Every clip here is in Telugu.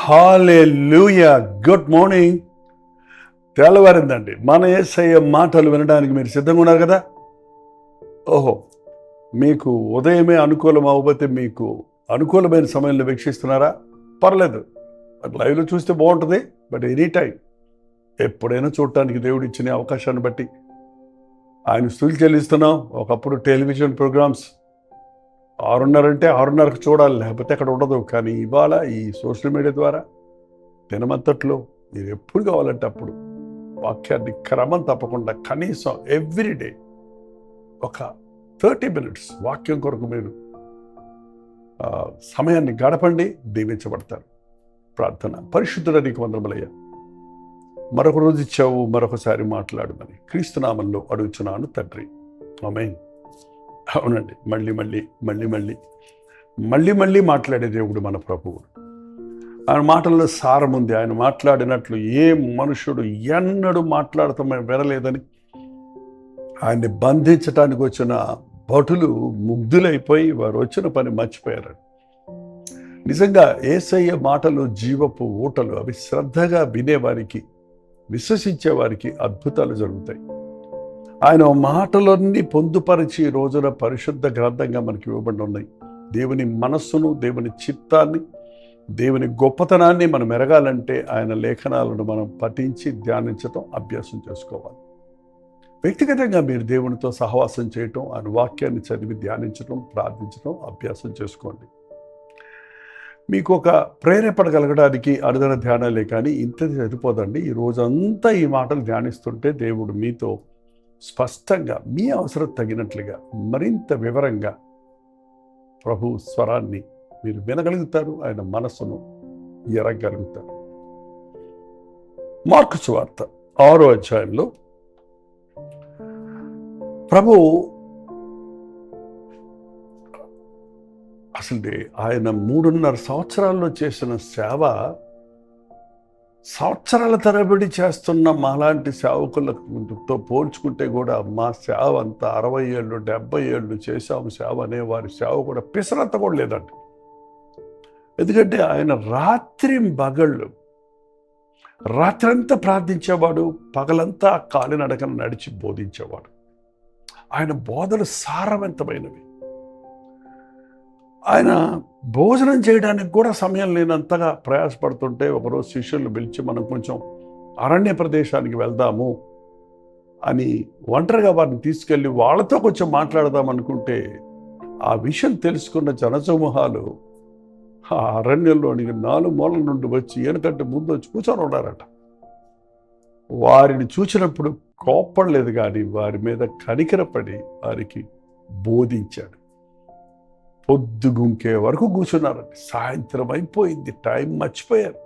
హల్లెలూయా. Good morning. తెల్లవారిందండి. మన యేసయ్య మాటలు వినడానికి మీరు సిద్ధంగా ఉన్నారు కదా? ఓహో, మీకు ఉదయమే అనుకూలం అవ్వకపోతే మీకు అనుకూలమైన సమయంలో వీక్షిస్తున్నారా? పర్లేదు, లైవ్లో చూస్తే బాగుంటుంది. బట్ ఎనీ టైం ఎప్పుడైనా చూడటానికి దేవుడు ఇచ్చిన అవకాశాన్ని బట్టి ఆయన స్తుతులు చెల్లిస్తున్నాం. ఒకప్పుడు టెలివిజన్ ప్రోగ్రామ్స్ 6:30 అంటే 6:30కు చూడాలి, లేకపోతే అక్కడ ఉండదు. కానీ ఇవాళ ఈ సోషల్ మీడియా ద్వారా దినమంతట్లో మీరు ఎప్పుడు కావాలంటే అప్పుడు వాక్యాన్ని క్రమం తప్పకుండా కనీసం ఎవ్రీడే ఒక 30 minutes వాక్యం కొరకు మీరు సమయాన్ని గడపండి, దీవించబడతారు. ప్రార్థన. పరిశుద్ధుడ నీకు వందనములయ్యా, మరొక రోజు ఇచ్చావు, మరొకసారి మాట్లాడమని క్రీస్తునామంలో అడుగుచున్నాను తండ్రి, ఆమేన్. అవునండి, మళ్ళీ మాట్లాడే దేవుడు మన ప్రభువు. ఆయన మాటల్లో సారం ఉంది. ఆయన మాట్లాడినట్లు ఏ మనుషుడు ఎన్నడూ మాట్లాడతాం వినలేదని ఆయన్ని బంధించడానికి వచ్చిన భటులు ముగ్ధులైపోయి వారు వచ్చిన పని మర్చిపోయారు. నిజంగా యేసయ్య మాటలు జీవపు ఊటలు. అవి శ్రద్ధగా వినేవారికి, విశ్వసించే వారికి అద్భుతాలు జరుగుతాయి. ఆయన మాటలన్నీ పొందుపరిచి ఈ రోజున పరిశుద్ధ గ్రంథంగా మనకి ఇవ్వబడి ఉన్నాయి. దేవుని మనస్సును, దేవుని చిత్తాన్ని, దేవుని గొప్పతనాన్ని మనం ఎరగాలంటే ఆయన లేఖనాలను మనం పఠించి ధ్యానించటం, అభ్యాసం చేసుకోవాలి. వ్యక్తిగతంగా మీరు దేవునితో సహవాసం చేయటం, ఆయన వాక్యాన్ని చదివి ధ్యానించటం, ప్రార్థించటం, అభ్యాసం చేసుకోండి. మీకు ఒక ప్రేరేపణ కలగడానికి అనుదిన ధ్యానాలే కానీ ఇంతది సరిపోదండి. ఈ రోజంతా ఈ మాటలు ధ్యానిస్తుంటే దేవుడు మీతో స్పష్టంగా మీ అవసరం తగినట్లుగా మరింత వివరంగా ప్రభు స్వరాన్ని మీరు వినగలుగుతారు, ఆయన మనస్సును ఎరగలుగుతారు. మార్కు సువార్త 6వ అధ్యాయంలో ప్రభు అసలు ఆయన 3.5 సంవత్సరాల్లో చేసిన సేవ, సంవత్సరాల తరబడి చేస్తున్న మాలాంటి సేవకులతో పోల్చుకుంటే కూడా మా సేవ అంతా 60 ఏళ్ళు 70 ఏళ్ళు చేశాము సేవ అనే వారి సేవ కూడా పిసరంత కూడా లేదండి. ఎందుకంటే ఆయన రాత్రంతా ప్రార్థించేవాడు, పగలంతా కాలినడకన నడిచి బోధించేవాడు. ఆయన బోధలు సారవంతమైనవి. ఆయన భోజనం చేయడానికి కూడా సమయం లేనంతగా ప్రయాసపడుతుంటే ఒకరోజు శిష్యులను పిలిచి మనం కొంచెం అరణ్య ప్రదేశానికి వెళ్దాము అని ఒంటరిగా వారిని తీసుకెళ్ళి వాళ్ళతో కొంచెం మాట్లాడదాం అనుకుంటే ఆ విషయం తెలుసుకున్న జనసమూహాలు ఆ అరణ్యంలోనికి 4 మూలల నుండి వచ్చి ఏనుకంటే ముందు వచ్చి కూర్చొని ఉన్నారట. వారిని చూసినప్పుడు కోప్పడలేదు కానీ వారి మీద కనికరపడి వారికి బోధించాడు. పొద్దుగుంకే వరకు కూర్చున్నారండి. సాయంత్రం అయిపోయింది, టైం మర్చిపోయారు.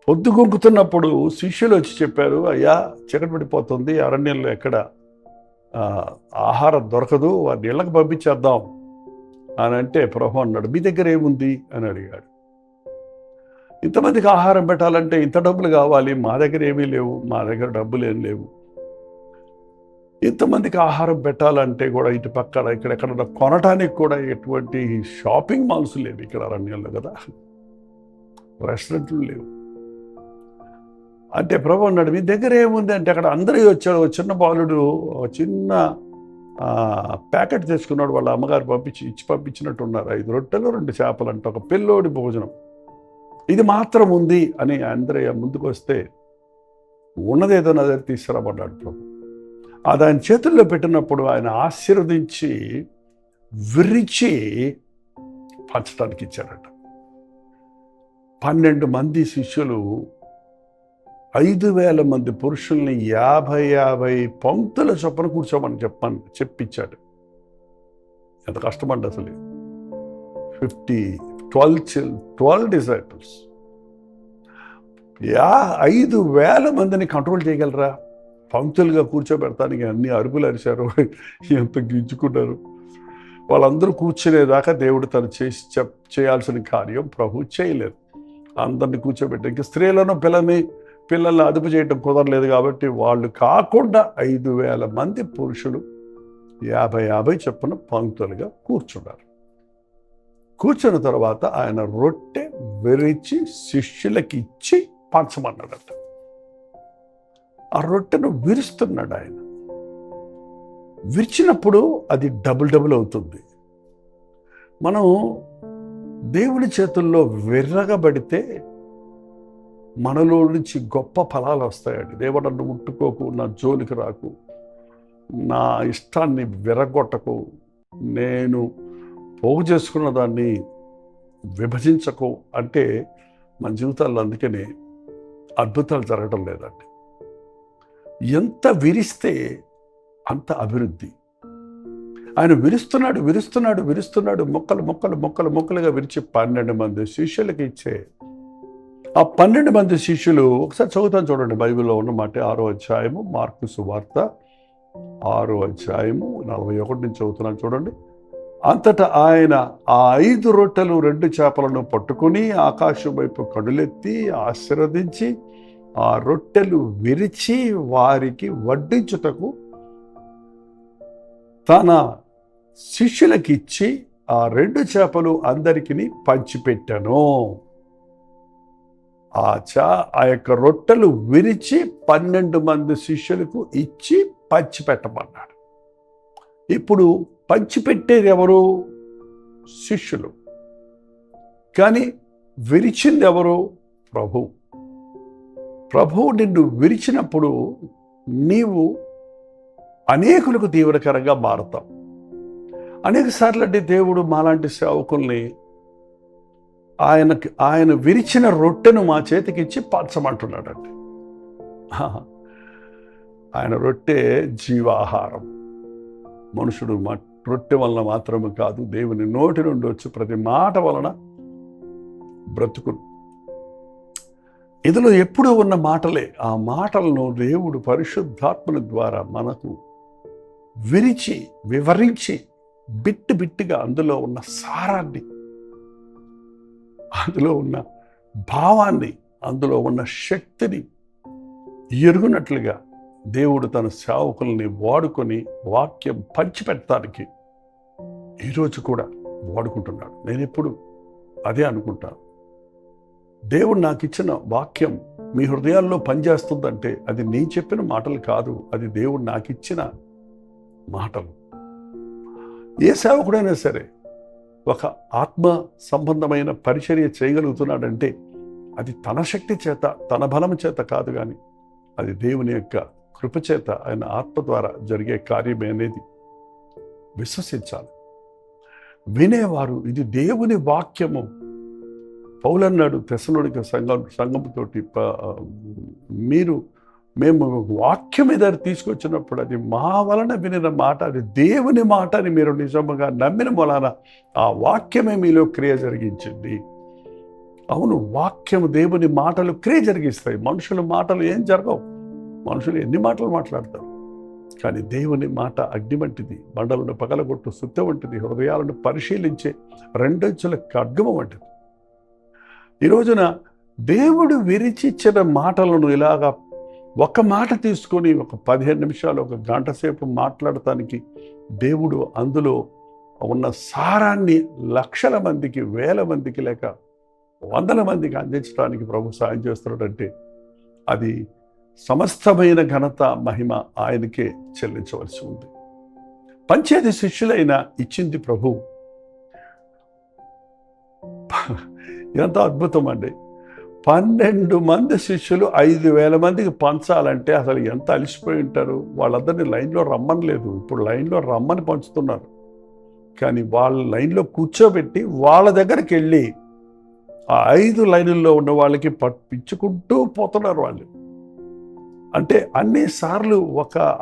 పొద్దుగుంకుతున్నప్పుడు శిష్యులు వచ్చి చెప్పారు, అయ్యా చీకటి పడిపోతుంది, అరణ్యంలో ఎక్కడ ఆహారం దొరకదు, వారిని ఇళ్ళకి పంపించేద్దాం అని అంటే ప్రభు అన్నాడు, మీ దగ్గర ఏముంది అని అడిగాడు. ఇంతమందికి ఆహారం పెట్టాలంటే ఇంత డబ్బులు కావాలి, మా దగ్గర ఏమీ లేవు, మా దగ్గర డబ్బులు ఏం లేవు. ఇంతమందికి ఆహారం పెట్టాలంటే కూడా ఇటు పక్కన ఇక్కడెక్కడ కొనటానికి కూడా ఎటువంటి షాపింగ్ మాల్స్ లేవు ఇక్కడ అరణ్యంలో కదా, రెస్టారెంట్లు లేవు. అంటే ప్రభు అన్నాడు, మీ దగ్గర ఏముంది అంటే అక్కడ అందరూ వచ్చాడు. చిన్న బాలుడు చిన్న ప్యాకెట్ తెచ్చుకున్నాడు, వాళ్ళ అమ్మగారు పంపించినట్టు ఉన్నారు. 5 రొట్టెలు 2 చేపలు అంటే ఒక పిల్లోడి భోజనం, ఇది మాత్రం ఉంది అని అంద్రయ్య ముందుకు వస్తే ఉన్నదేదో నా దగ్గర తీసుకురామన్నాడు ప్రభు. అది ఆయన చేతుల్లో పెట్టినప్పుడు ఆయన ఆశీర్వదించి విరిచి పంచడానికి ఇచ్చారట. 12 మంది శిష్యులు 5,000 మంది పురుషుల్ని 50 పంక్తుల చొప్పున కూర్చోమని చెప్పించాడు. ఎంత కష్టమండి అసలు. 12 డిసైపుల్స్ 5,000 మందిని కంట్రోల్ చేయగలరా? పంక్తులుగా కూర్చోబెడతానికి అన్ని అరుపులు అరిశారు, ఎంత గింజుకున్నారు. వాళ్ళందరూ కూర్చునేదాకా దేవుడు తను చేయాల్సిన కార్యం ప్రభు చేయలేదు. అందరినీ కూర్చోబెట్టి ఇంక స్త్రీలను పిల్లల్ని అదుపు చేయడం కుదరలేదు కాబట్టి వాళ్ళు కాకుండా 5,000 మంది పురుషులు 50 చొప్పున పంక్తులుగా కూర్చున్నారు. కూర్చున్న తర్వాత ఆయన రొట్టె విరిచి శిష్యులకి ఇచ్చి పంచమన్నాడట. ఆ రొట్టెను విరుస్తున్నాడు ఆయన. విరిచినప్పుడు అది డబుల్ అవుతుంది. మనం దేవుని చేతుల్లో విర్రగబడితే మనలో నుంచి గొప్ప ఫలాలు వస్తాయండి. దేవుడు నన్ను ముట్టుకోకు, నా జోలికి రాకు, నా ఇష్టాన్ని విరగొట్టకు, నేను పోగు చేసుకున్న దాన్ని విభజించకు అంటే మన జీవితాల్లో అందుకనే అద్భుతాలు జరగడం లేదండి. ఎంత విరిస్తే అంత అభివృద్ధి. ఆయన విరుస్తున్నాడు, మొక్కలుగా విరిచి 12 మంది శిష్యులకి ఇచ్చే ఆ 12 మంది శిష్యులు, ఒకసారి చదువుతాను చూడండి, బైబిల్లో ఉన్న మాట 6వ అధ్యాయము, మార్కు సువార్త 6వ అధ్యాయము 41 నుంచి చదువుతున్నాను చూడండి. అంతటా ఆయన ఆ 5 రొట్టెలు 2 చేపలను పట్టుకుని ఆకాశం వైపు కడులెత్తి ఆశీర్వదించి ఆ రొట్టెలు విరిచి వారికి వడ్డించుటకు తన శిష్యులకి ఇచ్చి ఆ 2 చేపలు అందరికీ పంచిపెట్టాను. ఆ యొక్క రొట్టెలు విరిచి 12 మంది శిష్యులకు ఇచ్చి పంచిపెట్టమన్నాడు. ఇప్పుడు పంచిపెట్టేది ఎవరు? శిష్యులు. కానీ విరిచింది ఎవరు? ప్రభువు నిన్ను విరిచినప్పుడు నీవు అనేకులకు దీవెనకరంగా మారుతావు. అనేక సార్లు అంటే దేవుడు మాలాంటి సేవకుల్ని ఆయన విరిచిన రొట్టెను మా చేతికి ఇచ్చి పంచమంటున్నాడండి. ఆయన రొట్టె జీవాహారం. మనుషుడు రొట్టె వలన మాత్రమే కాదు, దేవుని నోటి నుండి వచ్చి ప్రతి మాట వలన బ్రతుకును. ఇందులో ఎప్పుడూ ఉన్న మాటలే. ఆ మాటలను దేవుడు పరిశుద్ధాత్మని ద్వారా మనకు విరిచి వివరించి బిట్టుగా అందులో ఉన్న సారాన్ని, అందులో ఉన్న భావాన్ని, అందులో ఉన్న శక్తిని ఎరుగునట్లుగా దేవుడు తన సేవకుల్ని వాడుకొని వాక్యం పంచిపెట్టడానికి ఈరోజు కూడా వాడుకుంటున్నాడు. నేను ఎప్పుడు అదే అనుకుంటాను. దేవుడు నాకు ఇచ్చిన వాక్యం మీ హృదయాల్లో పనిచేస్తుందంటే అది నేను చెప్పిన మాటలు కాదు, అది దేవుడు నాకు ఇచ్చిన మాటలు. ఏ సేవకుడైనా సరే ఒక ఆత్మ సంబంధమైన పరిచర్య చేయగలుగుతున్నాడంటే అది తన శక్తి చేత, తన బలం చేత కాదు, కానీ అది దేవుని యొక్క కృపచేత, ఆయన ఆత్మ ద్వారా జరిగే కార్యమే అనేది విశ్వసించాలి. వినేవారు, ఇది దేవుని వాక్యము. పౌలన్నాడు తెస్సలోనిక సంఘంతోటి, మేము వాక్యం మీద తీసుకొచ్చినప్పుడు అది మా వలన వినిన మాట, అది దేవుని మాట అని మీరు నిజంగా నమ్మిన మూలాన ఆ వాక్యమే మీలో క్రియ జరిగించింది. అవును, వాక్యము, దేవుని మాటలు క్రియ జరిగిస్తాయి. మనుషుల మాటలు ఏం జరగవు. మనుషులు ఎన్ని మాటలు మాట్లాడతారు, కానీ దేవుని మాట అగ్ని వంటిది, బండలను పగలగొట్టు సుత్త వంటిది, హృదయాలను పరిశీలించే 2 అంచుల ఖడ్గము వంటిది. ఈ రోజున దేవుడు విరిచిచ్చిన మాటలను ఇలాగా ఒక మాట తీసుకొని ఒక 15 నిమిషాలు, ఒక గంట సేపు మాట్లాడటానికి దేవుడు అందులో ఉన్న సారాన్ని లక్షల మందికి, వేల మందికి, లేక వందల మందికి అందించడానికి ప్రభు సాయం చేస్తున్నాడంటే అది సమస్తమైన ఘనత, మహిమ ఆయనకే చెల్లించవలసి ఉంది. పంచేది శిష్యులైన ఇచ్చింది ప్రభు. ఎంత అద్భుతం అండి. 12 మంది శిష్యులు 5,000 మందికి పంచాలంటే అసలు ఎంత అలసిపోయి ఉంటారు. వాళ్ళందరినీ లైన్లో రమ్మనలేదు, ఇప్పుడు లైన్లో రమ్మని పంచుతున్నారు. కానీ వాళ్ళ లైన్లో కూర్చోబెట్టి వాళ్ళ దగ్గరికి వెళ్ళి ఆ 5 లైన్లలో ఉన్న వాళ్ళకి పిచ్చుకుంటూ పోతున్నారు వాళ్ళు. అంటే అన్నిసార్లు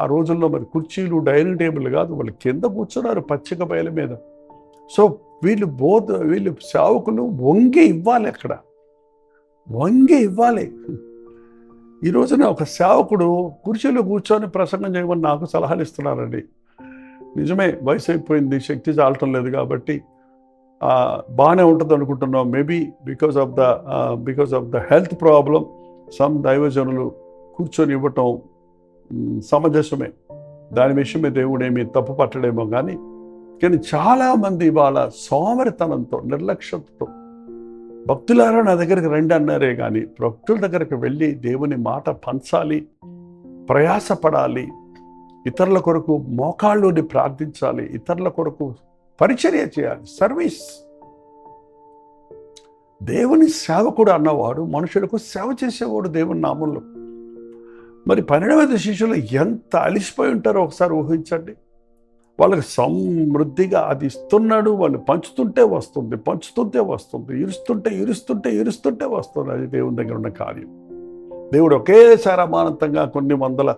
ఆ రోజుల్లో మరి కుర్చీలు, డైనింగ్ టేబుల్ కాదు, వాళ్ళు కింద కూర్చున్నారు పచ్చిక బయల మీద. సో వీళ్ళు సేవకులు వంగి ఇవ్వాలి, అక్కడ వంగి ఇవ్వాలి. ఈ రోజున ఒక సేవకుడు కుర్చీలో కూర్చొని ప్రసంగం చేయమని నాకు సలహాలు ఇస్తున్నారండి. నిజమే, వయసు అయిపోయింది, శక్తి చాలటం లేదు కాబట్టి బాగానే ఉంటుంది అనుకుంటున్నాం. Maybe because of the health problem some దైవజనులు కూర్చొని ఇవ్వటం సమంజసమే. దాని విషయమే దేవుడేమి తప్పు పట్టడేమో కానీ చాలామంది వాళ్ళ సోమరితనంతో, నిర్లక్ష్యంతో భక్తులారా నా దగ్గరికి రండి అన్నారే కానీ భక్తుల దగ్గరికి వెళ్ళి దేవుని మాట పంచాలి, ప్రయాసపడాలి, ఇతరుల కొరకు మోకాళ్ళుని ప్రార్థించాలి, ఇతరుల కొరకు పరిచర్య చేయాలి, సర్వీస్. దేవుని సేవకుడు అన్నవాడు మనుషులకు సేవ చేసేవాడు దేవుని నామంలో. మరి 12 శిష్యులు ఎంత అలిసిపోయి ఉంటారో ఒకసారి ఊహించండి. వాళ్ళకి సమృద్ధిగా అది ఇస్తున్నాడు, వాళ్ళు పంచుతుంటే వస్తుంది, పంచుతుంటే వస్తుంది, ఇరుస్తుంటే వస్తుంది. అది దేవుని దగ్గర ఉన్న కార్యం. దేవుడు ఒకేసారి అమానంతంగా కొన్ని వందల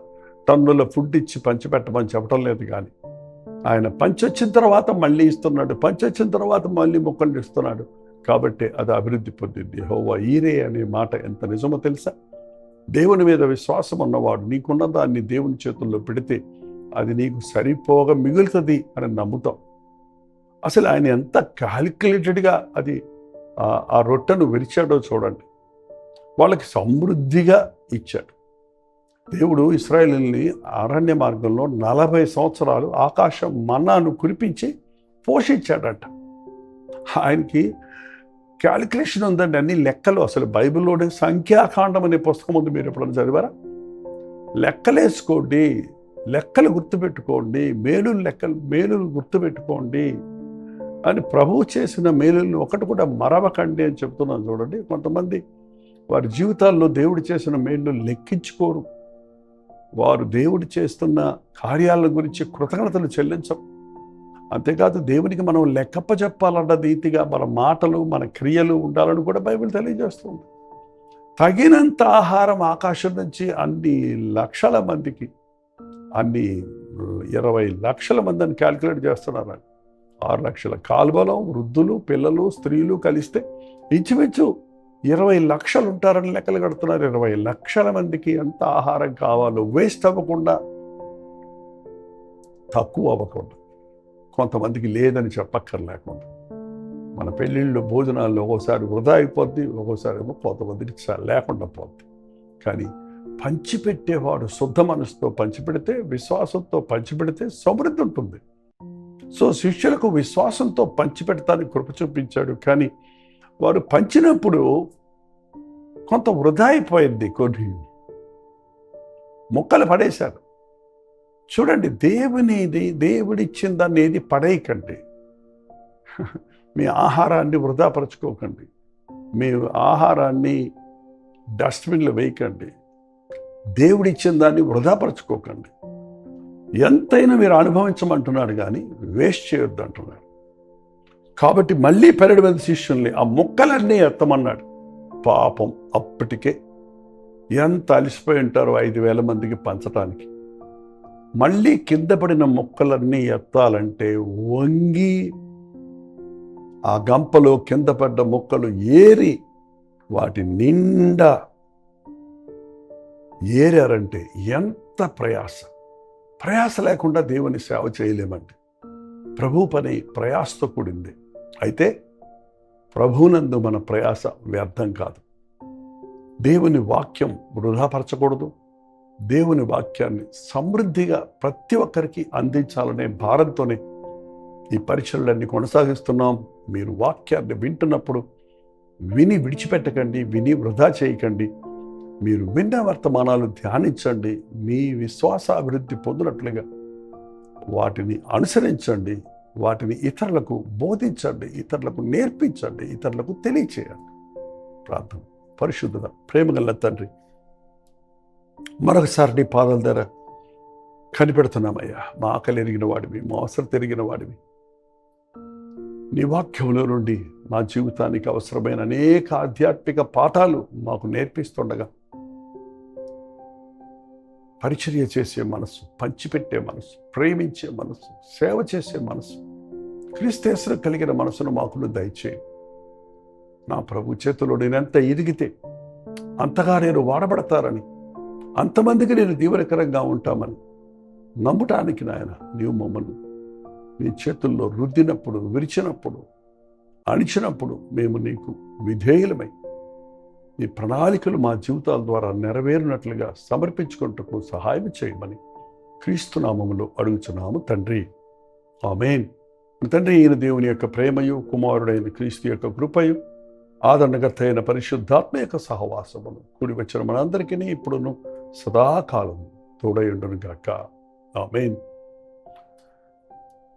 టన్నుల ఫుడ్ ఇచ్చి పంచిపెట్టమని చెప్పడం లేదు, కానీ ఆయన పంచొచ్చిన తర్వాత మళ్ళీ ఇస్తున్నాడు, పంచొచ్చిన తర్వాత మళ్ళీ మొక్కలు ఇస్తున్నాడు. కాబట్టి అది అభివృద్ధి పొందింది. యెహోవా ఈరే అనే మాట ఎంత నిజమో తెలుసా? దేవుని మీద విశ్వాసం ఉన్నవాడు నీకున్న దాన్ని దేవుని చేతుల్లో పెడితే అది నీకు సరిపోగా మిగులుతుంది అని నమ్ముతాం. అసలు ఆయన ఎంత క్యాలిక్యులేటెడ్గా అది ఆ రొట్టెను విరిచాడో చూడండి. వాళ్ళకి సమృద్ధిగా ఇచ్చాడు. దేవుడు ఇశ్రాయేలుని అరణ్య మార్గంలో 40 సంవత్సరాలు ఆకాశం మన్నాను కురిపించి పోషించాడట. ఆయనకి క్యాలిక్యులేషన్ ఉందండి, అన్ని లెక్కలు. అసలు బైబిల్లోనే సంఖ్యాకాండం అనే పుస్తకం ఉంది, మీరు ఎప్పుడైనా చదివారా? లెక్కలేసుకోండి, లెక్కలు గుర్తుపెట్టుకోండి, మేలులు గుర్తుపెట్టుకోండి అని ప్రభువు చేసిన మేలులను ఒకటి కూడా మరవకండి అని చెప్తున్నాను చూడండి. కొంతమంది వారి జీవితాల్లో దేవుడు చేసిన మేలు లెక్కించుకోరు. వారు దేవుడు చేస్తున్న కార్యాల గురించి కృతజ్ఞతలు చెల్లించరు. అంతేకాదు దేవునికి మనం లెక్కప్ప చెప్పాలన్న రీతిగా మన మాటలు, మన క్రియలు ఉండాలని కూడా బైబిల్ తెలియజేస్తుంది. తగినంత ఆహారం ఆకాశం నుంచి అన్ని లక్షల మందికి, అన్ని 20 లక్షల మంది అని క్యాల్కులేట్ చేస్తున్నారు. 6 లక్షల కాల్బలం, వృద్ధులు, పిల్లలు, స్త్రీలు కలిస్తే ఇంచుమించు 20 లక్షలు ఉంటారని లెక్కలు కడుతున్నారు. 20 లక్షల మందికి ఎంత ఆహారం కావాలో, వేస్ట్ అవ్వకుండా, తక్కువ అవ్వకుండా, కొంతమందికి లేదని చెప్పక్కర్లేకుండా. మన పెళ్ళిళ్ళు, భోజనాల్లో ఒక్కోసారి వృధా అయిపోద్ది, ఒక్కోసారి ఏమో కొంతమందికి లేకుండా పోద్ది. కానీ పంచిపెట్టేవాడు శుద్ధ మనసుతో పంచిపెడితే, విశ్వాసంతో పంచిపెడితే సమృద్ధి ఉంటుంది. సో శిష్యులకు విశ్వాసంతో పంచిపెడతానికి కృప చూపించాడు. కానీ వారు పంచినప్పుడు కొంత వృధా అయిపోయింది, కొన్ని మొక్కలు పడేశారు. చూడండి, దేవుడిచ్చిన దాన్ని ఏది పడేయకండి. మీ ఆహారాన్ని వృధాపరచుకోకండి, మీ ఆహారాన్ని డస్ట్బిన్లో వేయకండి, దేవుడిచ్చిన దాన్ని వృధాపరచుకోకండి. ఎంతైనా మీరు అనుభవించమంటున్నాడు కానీ వేస్ట్ చేయొద్దు అంటున్నాడు. కాబట్టి మళ్ళీ 12 శిష్యుల్ని ఆ మొక్కలన్నీ ఎత్తమన్నాడు. పాపం అప్పటికే ఎంత అలిసిపోయి ఉంటారో 5,000 మందికి పంచటానికి. మళ్ళీ కింద పడిన మొక్కలన్నీ ఎత్తాలంటే వంగి ఆ గంపలో కింద పడ్డ మొక్కలు ఏరి వాటి నిండా ఏరారంటే ఎంత ప్రయాస లేకుండా దేవుని సేవ చేయలేమండి. ప్రభు పని ప్రయాసతో కూడింది. అయితే ప్రభునందు మన ప్రయాస వ్యర్థం కాదు. దేవుని వాక్యం వృధాపరచకూడదు. దేవుని వాక్యాన్ని సమృద్ధిగా ప్రతి ఒక్కరికి అందించాలనే భారంతోనే ఈ పరిచర్యలన్నీ కొనసాగిస్తున్నాం. మీరు వాక్యాన్ని వింటున్నప్పుడు విని విడిచిపెట్టకండి, విని వృధా చేయకండి. మీరు విన్న వర్తమానాలు ధ్యానించండి, మీ విశ్వాస అభివృద్ధి పొందినట్లుగా వాటిని అనుసరించండి, వాటిని ఇతరులకు బోధించండి, ఇతరులకు నేర్పించండి, ఇతరులకు తెలియచేయండి. ప్రార్థన. పరిశుద్ధత, ప్రేమగల తండ్రి, మరొకసారి నీ పాదాల దగ్గర కనిపెడుతున్నామయ్యా. మా ఆకలి ఎరిగిన వాడివి, మా అవసరం తిరిగిన వాడివి. నీ వాక్యంలో నుండి మా జీవితానికి అవసరమైన అనేక ఆధ్యాత్మిక పాఠాలు మాకు నేర్పిస్తుండగా పరిచర్య చేసే మనసు, పంచిపెట్టే మనసు, ప్రేమించే మనసు, సేవ చేసే మనసు, క్రీస్తేశ్వరం కలిగిన మనసును మాకు దయచేయి. నా ప్రభు చేతిలో నేనెంత ఎదిగితే అంతగా నేను వాడబడతారని, అంతమందికి నేను దీవెనకరంగా ఉంటామని నమ్మటానికి నాయన నీవు మమ్మల్ని నీ చేతుల్లో రుద్దినప్పుడు, విరిచినప్పుడు, అణిచినప్పుడు మేము నీకు విధేయులమై నీ ప్రణాళికలు మా జీవితాల ద్వారా నెరవేరినట్లుగా సమర్పించుకుంటూ సహాయం చేయమని క్రీస్తు నామములో అడుగుచున్నాము తండ్రి. ఆమేన్. తండ్రి, ఈయన దేవుని యొక్క ప్రేమయు, కుమారుడైన క్రీస్తు యొక్క కృపయు, ఆదరణకర్త అయిన పరిశుద్ధాత్మ యొక్క సహవాసమును కూడి వచ్చిన మనందరికీ ఇప్పుడును సదాకాలం తోడయుండును గాక. ఆమేన్.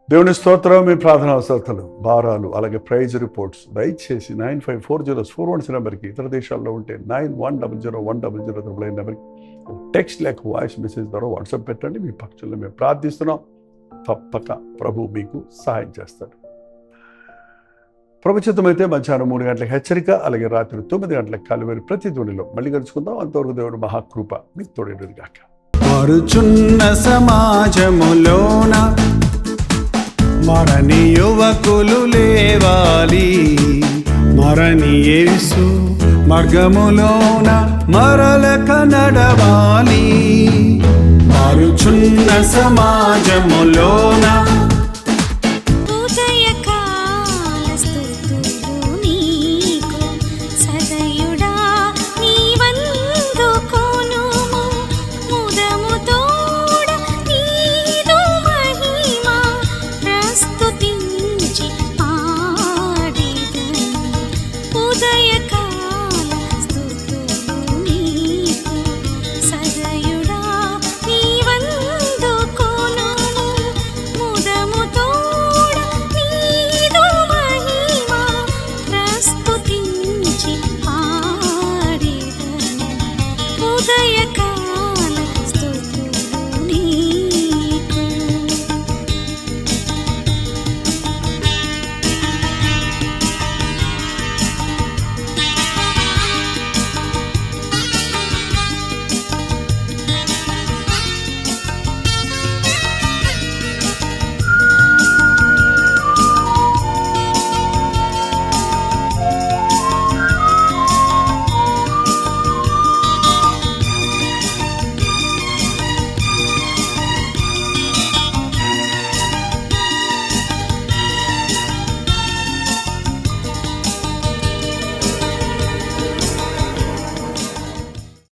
దేవుని స్తోత్రం. మీ ప్రార్థన అవసరతలు, భారాలు, అలాగే ప్రైజ్ రిపోర్ట్స్ దయచేసి 954041 నెంబర్కి, ఇతర దేశాల్లో ఉంటే 91001000 నెంబర్కి టెక్స్ట్ లేక వాయిస్ మెసేజ్ ద్వారా వాట్సాప్ పెట్టండి. మీ పక్షుల్లో మేము ప్రార్థిస్తున్నాం. తప్పక ప్రభు మీకు సహాయం చేస్తాడు. ప్రభుత్వమైతే మధ్యాహ్నం 3 గంటలకు హెచ్చరిక, అలాగే రాత్రి 9 గంటలకు కలువరి ప్రతిధ్వనిలో మళ్ళీ కలుసుకుందాం. అంతవరకు దేవుడు మహాకృప మీకు తోడేడు గాక. మారుచున్న సమాజములోన మరణి యువకులు లేవాలి, మరణి యేసు మార్గములోన మరలక నడవాలి. మారుచున్న సమాజములోన